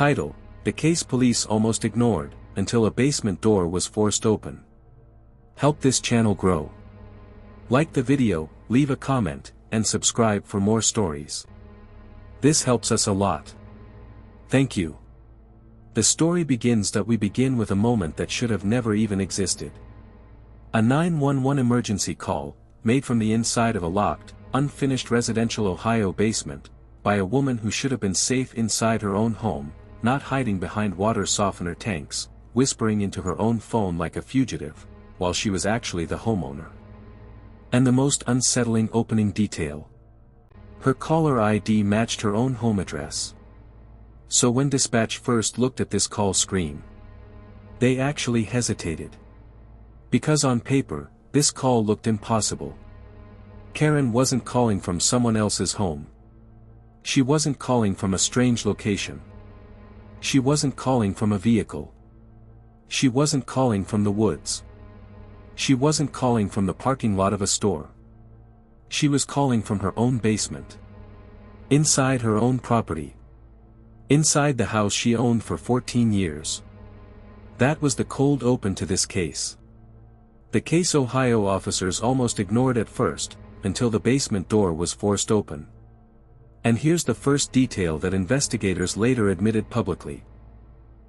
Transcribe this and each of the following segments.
Title: The case police almost ignored, until a basement door was forced open. Help this channel grow. Like the video, leave a comment, and subscribe for more stories. This helps us a lot. Thank you. The story begins that we begin with a moment that should have never even existed. A 911 emergency call, made from the inside of a locked, unfinished residential Ohio basement, by a woman who should have been safe inside her own home, not hiding behind water softener tanks, whispering into her own phone like a fugitive, while she was actually the homeowner. And the most unsettling opening detail: her caller ID matched her own home address. So when dispatch first looked at this call screen, they actually hesitated. Because on paper, this call looked impossible. Karen wasn't calling from someone else's home. She wasn't calling from a strange location. She wasn't calling from a vehicle. She wasn't calling from the woods. She wasn't calling from the parking lot of a store. She was calling from her own basement. Inside her own property. Inside the house she owned for 14 years. That was the cold open to this case. The case Ohio officers almost ignored at first, until the basement door was forced open. And here's the first detail that investigators later admitted publicly.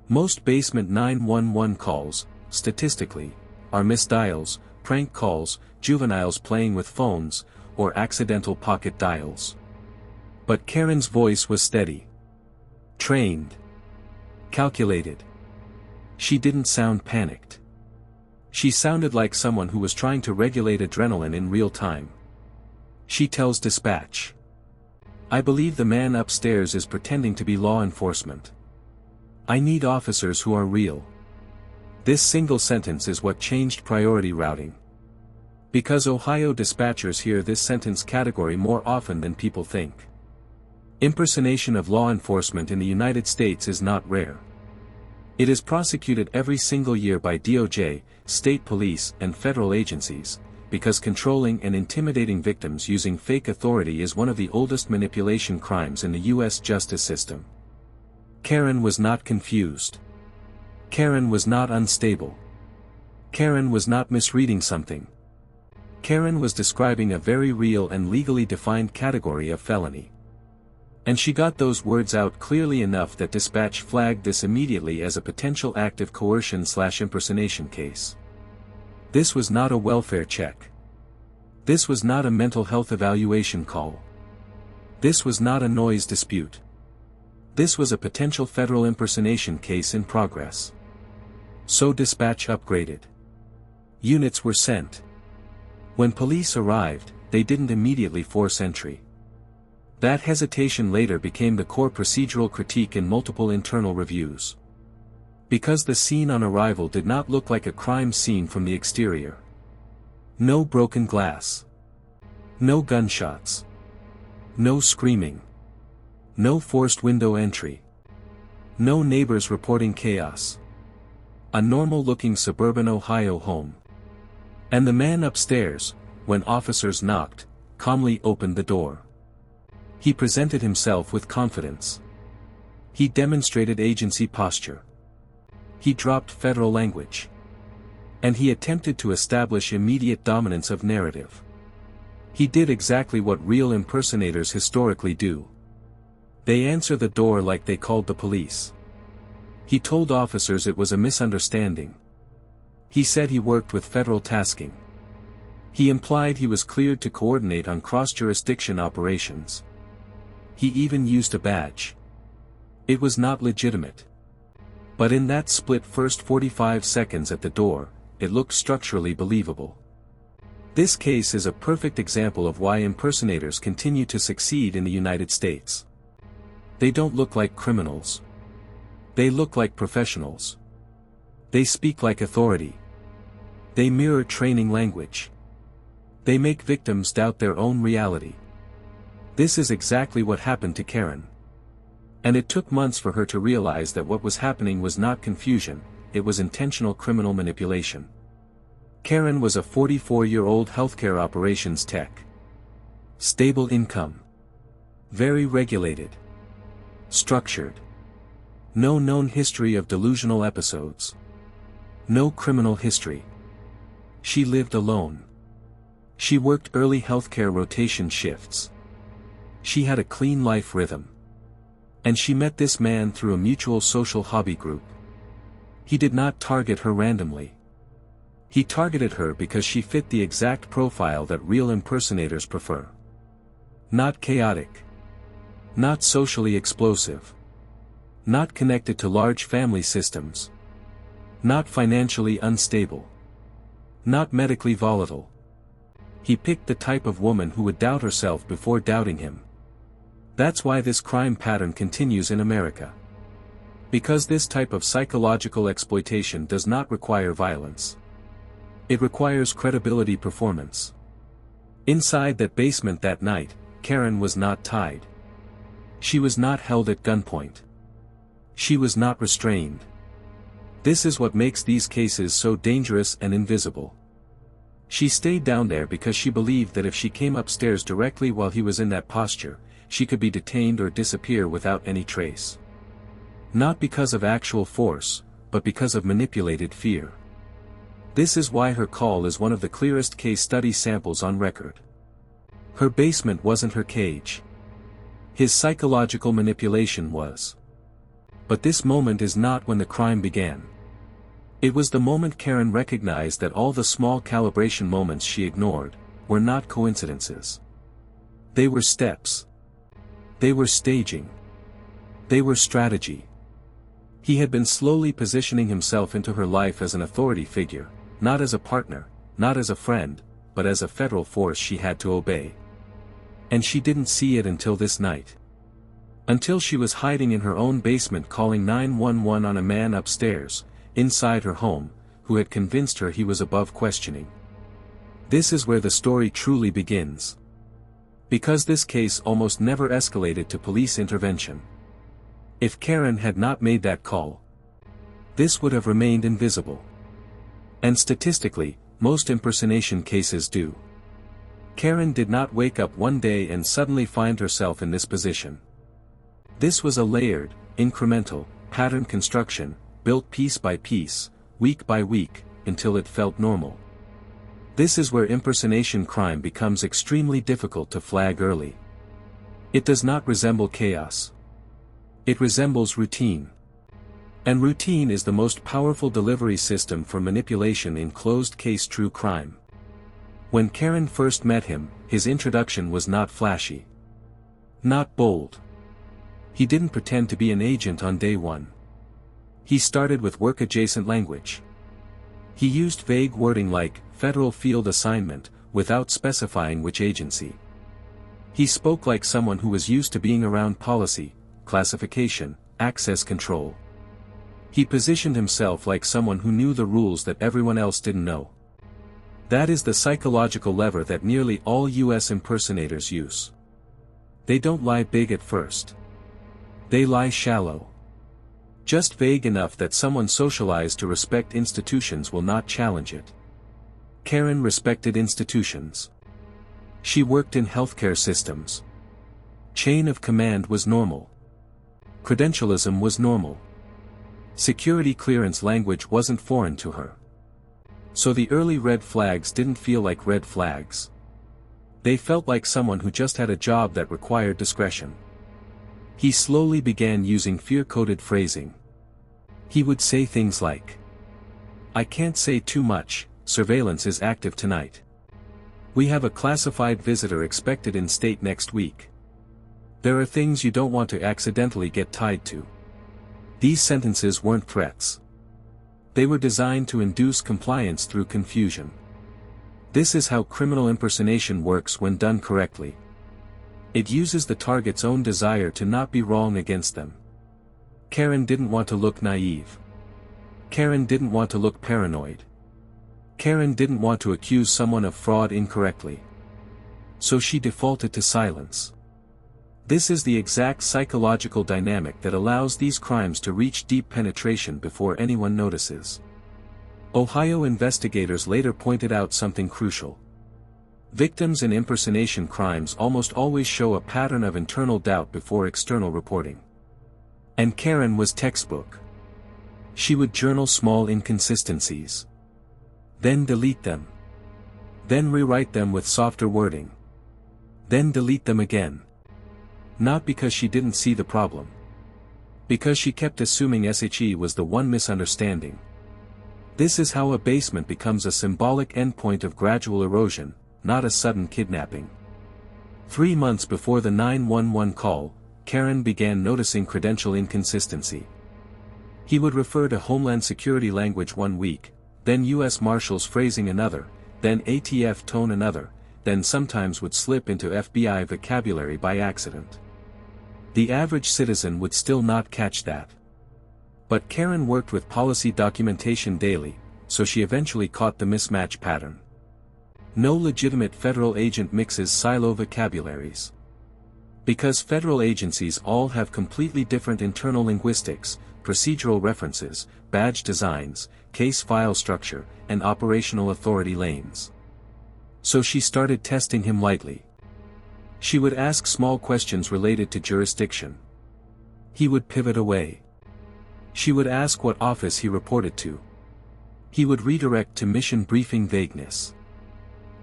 Most basement 911 calls, statistically, are misdials, prank calls, juveniles playing with phones, or accidental pocket dials. But Karen's voice was steady. Trained. Calculated. She didn't sound panicked. She sounded like someone who was trying to regulate adrenaline in real time. She tells dispatch, "I believe the man upstairs is pretending to be law enforcement. I need officers who are real." This single sentence is what changed priority routing. Because Ohio dispatchers hear this sentence category more often than people think. Impersonation of law enforcement in the United States is not rare. It is prosecuted every single year by DOJ, state police, and federal agencies, because controlling and intimidating victims using fake authority is one of the oldest manipulation crimes in the U.S. justice system. Karen was not confused. Karen was not unstable. Karen was not misreading something. Karen was describing a very real and legally defined category of felony. And she got those words out clearly enough that dispatch flagged this immediately as a potential act of coercion/impersonation case. This was not a welfare check. This was not a mental health evaluation call. This was not a noise dispute. This was a potential federal impersonation case in progress. So dispatch upgraded. Units were sent. When police arrived, they didn't immediately force entry. That hesitation later became the core procedural critique in multiple internal reviews. Because the scene on arrival did not look like a crime scene from the exterior. No broken glass. No gunshots. No screaming. No forced window entry. No neighbors reporting chaos. A normal-looking suburban Ohio home. And the man upstairs, when officers knocked, calmly opened the door. He presented himself with confidence. He demonstrated agency posture. He dropped federal language. And he attempted to establish immediate dominance of narrative. He did exactly what real impersonators historically do. They answer the door like they called the police. He told officers it was a misunderstanding. He said he worked with federal tasking. He implied he was cleared to coordinate on cross-jurisdiction operations. He even used a badge. It was not legitimate. But in that split first 45 seconds at the door, it looked structurally believable. This case is a perfect example of why impersonators continue to succeed in the United States. They don't look like criminals. They look like professionals. They speak like authority. They mirror training language. They make victims doubt their own reality. This is exactly what happened to Karen. And it took months for her to realize that what was happening was not confusion, it was intentional criminal manipulation. Karen was a 44-year-old healthcare operations tech. Stable income. Very regulated. Structured. No known history of delusional episodes. No criminal history. She lived alone. She worked early healthcare rotation shifts. She had a clean life rhythm. And she met this man through a mutual social hobby group. He did not target her randomly. He targeted her because she fit the exact profile that real impersonators prefer. Not chaotic. Not socially explosive. Not connected to large family systems. Not financially unstable. Not medically volatile. He picked the type of woman who would doubt herself before doubting him. That's why this crime pattern continues in America. Because this type of psychological exploitation does not require violence. It requires credibility performance. Inside that basement that night, Karen was not tied. She was not held at gunpoint. She was not restrained. This is what makes these cases so dangerous and invisible. She stayed down there because she believed that if she came upstairs directly while he was in that posture, she could be detained or disappear without any trace. Not because of actual force, but because of manipulated fear. This is why her call is one of the clearest case study samples on record. Her basement wasn't her cage. His psychological manipulation was. But this moment is not when the crime began. It was the moment Karen recognized that all the small calibration moments she ignored were not coincidences. They were steps. They were staging. They were strategy. He had been slowly positioning himself into her life as an authority figure, not as a partner, not as a friend, but as a federal force she had to obey. And she didn't see it until this night. Until she was hiding in her own basement calling 911 on a man upstairs, inside her home, who had convinced her he was above questioning. This is where the story truly begins. Because this case almost never escalated to police intervention. If Karen had not made that call, this would have remained invisible. And statistically, most impersonation cases do. Karen did not wake up one day and suddenly find herself in this position. This was a layered, incremental, pattern construction, built piece by piece, week by week, until it felt normal. This is where impersonation crime becomes extremely difficult to flag early. It does not resemble chaos. It resembles routine. And routine is the most powerful delivery system for manipulation in closed-case true crime. When Karen first met him, his introduction was not flashy. Not bold. He didn't pretend to be an agent on day one. He started with work-adjacent language. He used vague wording like, federal field assignment, without specifying which agency. He spoke like someone who was used to being around policy, classification, access control. He positioned himself like someone who knew the rules that everyone else didn't know. That is the psychological lever that nearly all US impersonators use. They don't lie big at first. They lie shallow. Just vague enough that someone socialized to respect institutions will not challenge it. Karen respected institutions. She worked in healthcare systems. Chain of command was normal. Credentialism was normal. Security clearance language wasn't foreign to her. So the early red flags didn't feel like red flags. They felt like someone who just had a job that required discretion. He slowly began using fear-coded phrasing. He would say things like, "I can't say too much, surveillance is active tonight. We have a classified visitor expected in state next week. There are things you don't want to accidentally get tied to." These sentences weren't threats. They were designed to induce compliance through confusion. This is how criminal impersonation works when done correctly. It uses the target's own desire to not be wrong against them. Karen didn't want to look naive. Karen didn't want to look paranoid. Karen didn't want to accuse someone of fraud incorrectly. So she defaulted to silence. This is the exact psychological dynamic that allows these crimes to reach deep penetration before anyone notices. Ohio investigators later pointed out something crucial. Victims in impersonation crimes almost always show a pattern of internal doubt before external reporting. And Karen was textbook. She would journal small inconsistencies. Then delete them. Then rewrite them with softer wording. Then delete them again. Not because she didn't see the problem. Because she kept assuming SHE was the one misunderstanding. This is how a basement becomes a symbolic endpoint of gradual erosion, not a sudden kidnapping. 3 months before the 911 call, Karen began noticing credential inconsistency. He would refer to Homeland Security language one week, then U.S. Marshals phrasing another, then ATF tone another, then sometimes would slip into FBI vocabulary by accident. The average citizen would still not catch that. But Karen worked with policy documentation daily, so she eventually caught the mismatch pattern. No legitimate federal agent mixes silo vocabularies. Because federal agencies all have completely different internal linguistics, procedural references, badge designs, case file structure, and operational authority lanes. So she started testing him lightly. She would ask small questions related to jurisdiction. He would pivot away. She would ask what office he reported to. He would redirect to mission briefing vagueness.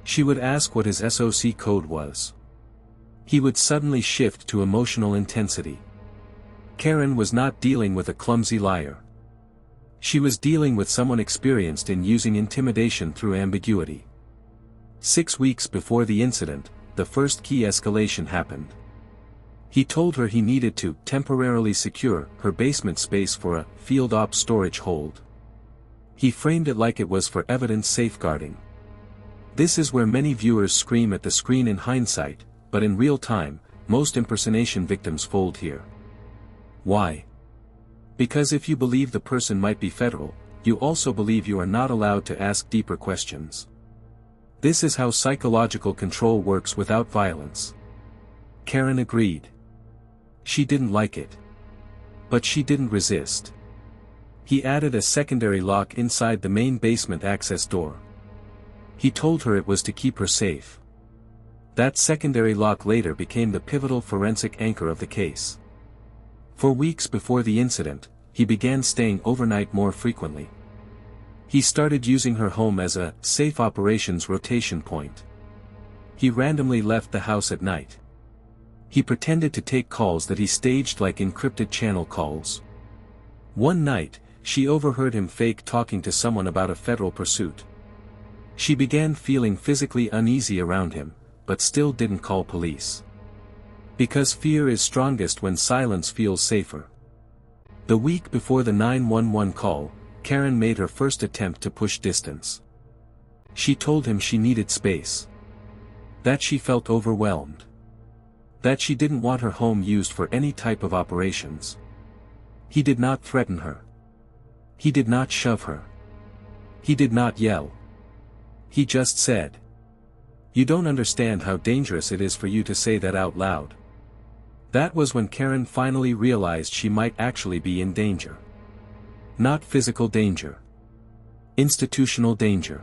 She would ask what his SOC code was. He would suddenly shift to emotional intensity. Karen was not dealing with a clumsy liar. She was dealing with someone experienced in using intimidation through ambiguity. 6 weeks before the incident, the first key escalation happened. He told her he needed to temporarily secure her basement space for a field ops storage hold. He framed it like it was for evidence safeguarding. This is where many viewers scream at the screen in hindsight, but in real time, most impersonation victims fold here. Why? Because if you believe the person might be federal, you also believe you are not allowed to ask deeper questions. This is how psychological control works without violence. Karen agreed. She didn't like it. But she didn't resist. He added a secondary lock inside the main basement access door. He told her it was to keep her safe. That secondary lock later became the pivotal forensic anchor of the case. For weeks before the incident, he began staying overnight more frequently. He started using her home as a safe operations rotation point. He randomly left the house at night. He pretended to take calls that he staged like encrypted channel calls. One night, she overheard him fake talking to someone about a federal pursuit. She began feeling physically uneasy around him, but still didn't call police. Because fear is strongest when silence feels safer. The week before the 911 call, Karen made her first attempt to push distance. She told him she needed space. That she felt overwhelmed. That she didn't want her home used for any type of operations. He did not threaten her. He did not shove her. He did not yell. He just said, "You don't understand how dangerous it is for you to say that out loud." That was when Karen finally realized she might actually be in danger. Not physical danger. Institutional danger.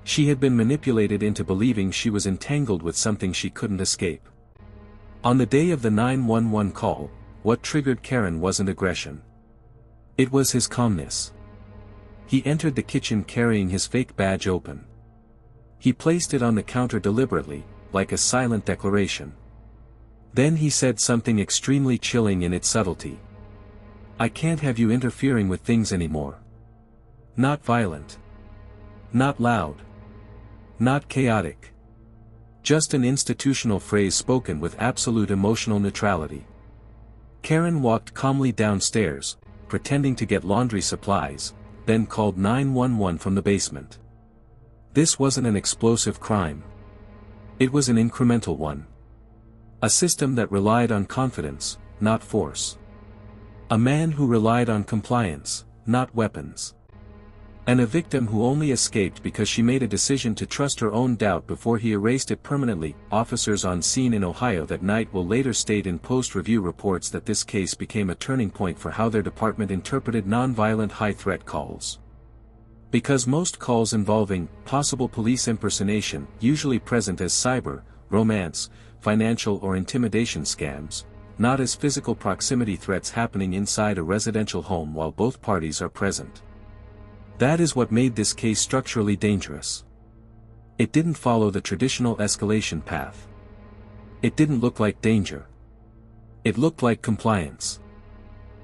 She had been manipulated into believing she was entangled with something she couldn't escape. On the day of the 911 call, what triggered Karen wasn't aggression. It was his calmness. He entered the kitchen carrying his fake badge open. He placed it on the counter deliberately, like a silent declaration. Then he said something extremely chilling in its subtlety. "I can't have you interfering with things anymore. Not violent. Not loud. Not chaotic. Just an institutional phrase spoken with absolute emotional neutrality." Karen walked calmly downstairs, pretending to get laundry supplies, then called 911 from the basement. This wasn't an explosive crime. It was an incremental one. A system that relied on confidence, not force. A man who relied on compliance, not weapons. And a victim who only escaped because she made a decision to trust her own doubt before he erased it permanently. Officers on scene in Ohio that night will later state in post-review reports that this case became a turning point for how their department interpreted nonviolent high-threat calls. Because most calls involving possible police impersonation, usually present as cyber, romance, financial or intimidation scams, not as physical proximity threats happening inside a residential home while both parties are present. That is what made this case structurally dangerous. It didn't follow the traditional escalation path. It didn't look like danger. It looked like compliance.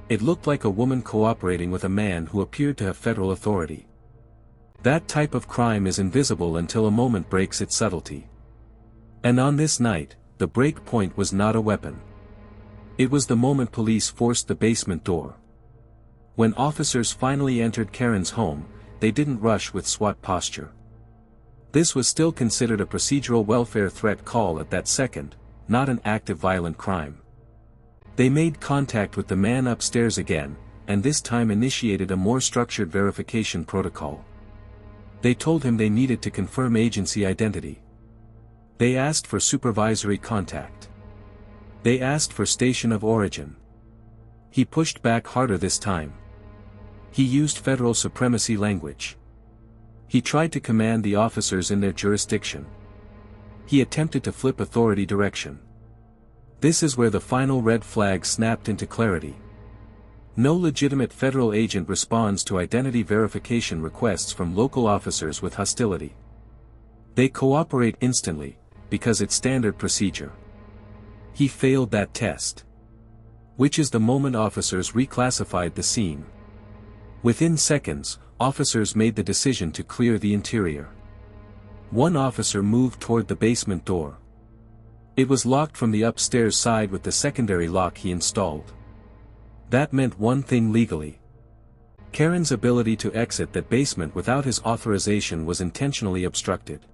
It looked like a woman cooperating with a man who appeared to have federal authority. That type of crime is invisible until a moment breaks its subtlety. And on this night, the break point was not a weapon. It was the moment police forced the basement door. When officers finally entered Karen's home, they didn't rush with SWAT posture. This was still considered a procedural welfare threat call at that second, not an active violent crime. They made contact with the man upstairs again, and this time initiated a more structured verification protocol. They told him they needed to confirm agency identity. They asked for supervisory contact. They asked for station of origin. He pushed back harder this time. He used federal supremacy language. He tried to command the officers in their jurisdiction. He attempted to flip authority direction. This is where the final red flag snapped into clarity. No legitimate federal agent responds to identity verification requests from local officers with hostility. They cooperate instantly, because it's standard procedure. He failed that test. Which is the moment officers reclassified the scene. Within seconds, officers made the decision to clear the interior. One officer moved toward the basement door. It was locked from the upstairs side with the secondary lock he installed. That meant one thing legally. Karen's ability to exit that basement without his authorization was intentionally obstructed.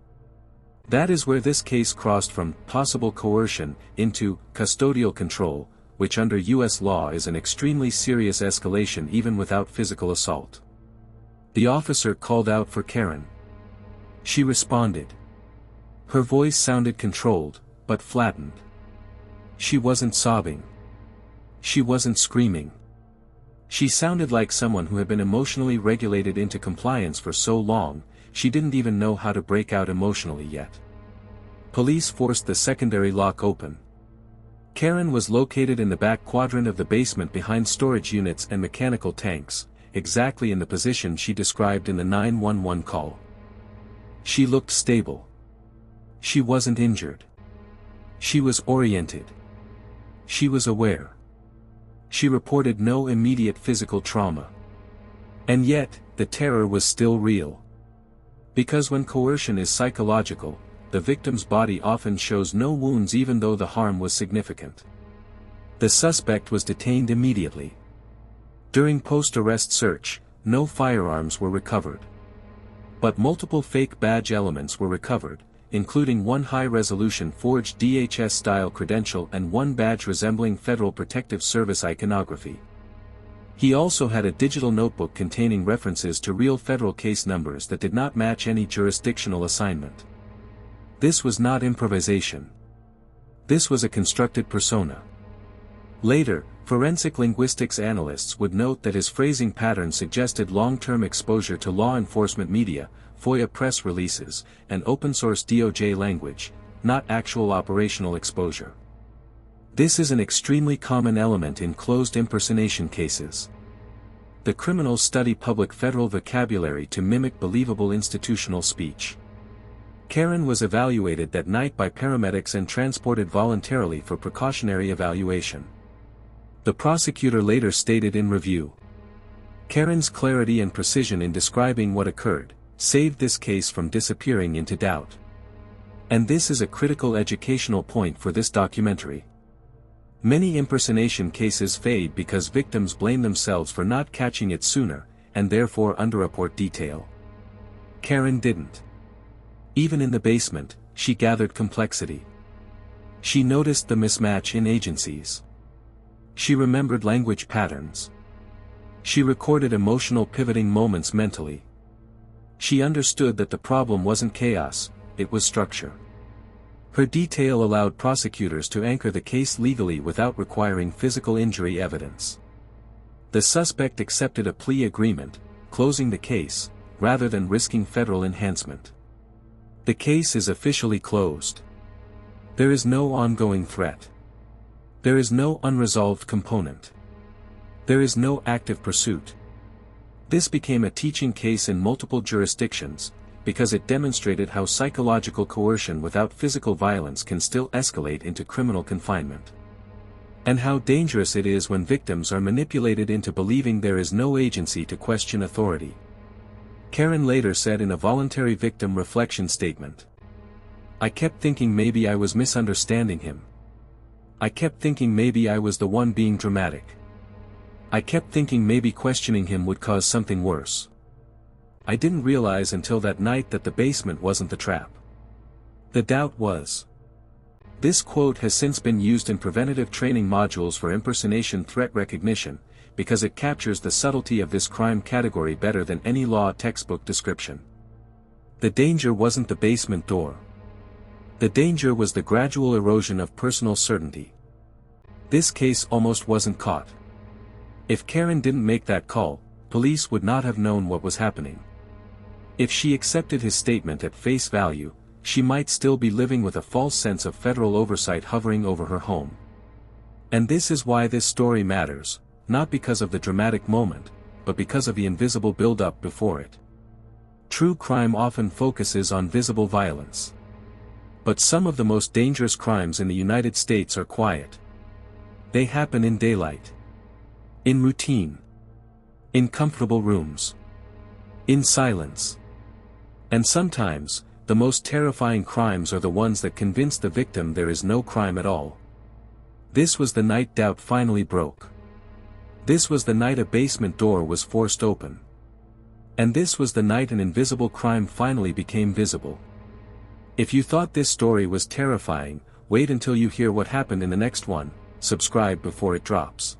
That is where this case crossed from possible coercion into custodial control, which under U.S. law is an extremely serious escalation even without physical assault. The officer called out for Karen. She responded. Her voice sounded controlled, but flattened. She wasn't sobbing. She wasn't screaming. She sounded like someone who had been emotionally regulated into compliance for so long, she didn't even know how to break out emotionally yet. Police forced the secondary lock open. Karen was located in the back quadrant of the basement behind storage units and mechanical tanks, exactly in the position she described in the 911 call. She looked stable. She wasn't injured. She was oriented. She was aware. She reported no immediate physical trauma. And yet, the terror was still real. Because when coercion is psychological, the victim's body often shows no wounds even though the harm was significant. The suspect was detained immediately. During post-arrest search, no firearms were recovered. But multiple fake badge elements were recovered, including one high-resolution forged DHS-style credential and one badge resembling Federal Protective Service iconography. He also had a digital notebook containing references to real federal case numbers that did not match any jurisdictional assignment. This was not improvisation. This was a constructed persona. Later, forensic linguistics analysts would note that his phrasing pattern suggested long-term exposure to law enforcement media, FOIA press releases, and open-source DOJ language, not actual operational exposure. This is an extremely common element in closed impersonation cases. The criminals study public federal vocabulary to mimic believable institutional speech. Karen was evaluated that night by paramedics and transported voluntarily for precautionary evaluation. The prosecutor later stated in review, Karen's clarity and precision in describing what occurred saved this case from disappearing into doubt. And this is a critical educational point for this documentary. Many impersonation cases fade because victims blame themselves for not catching it sooner, and therefore underreport detail. Karen didn't. Even in the basement, she gathered complexity. She noticed the mismatch in agencies. She remembered language patterns. She recorded emotional pivoting moments mentally. She understood that the problem wasn't chaos, it was structure. Her detail allowed prosecutors to anchor the case legally without requiring physical injury evidence. The suspect accepted a plea agreement, closing the case, rather than risking federal enhancement. The case is officially closed. There is no ongoing threat. There is no unresolved component. There is no active pursuit. This became a teaching case in multiple jurisdictions, because it demonstrated how psychological coercion without physical violence can still escalate into criminal confinement. And how dangerous it is when victims are manipulated into believing there is no agency to question authority. Karen later said in a voluntary victim reflection statement, "I kept thinking maybe I was misunderstanding him. I kept thinking maybe I was the one being dramatic. I kept thinking maybe questioning him would cause something worse. I didn't realize until that night that the basement wasn't the trap. The doubt was." This quote has since been used in preventative training modules for impersonation threat recognition, because it captures the subtlety of this crime category better than any law textbook description. The danger wasn't the basement door. The danger was the gradual erosion of personal certainty. This case almost wasn't caught. If Karen didn't make that call, police would not have known what was happening. If she accepted his statement at face value, she might still be living with a false sense of federal oversight hovering over her home. And this is why this story matters, not because of the dramatic moment, but because of the invisible build-up before it. True crime often focuses on visible violence. But some of the most dangerous crimes in the United States are quiet. They happen in daylight. In routine. In comfortable rooms. In silence. And sometimes, the most terrifying crimes are the ones that convince the victim there is no crime at all. This was the night doubt finally broke. This was the night a basement door was forced open. And this was the night an invisible crime finally became visible. If you thought this story was terrifying, wait until you hear what happened in the next one. Subscribe before it drops.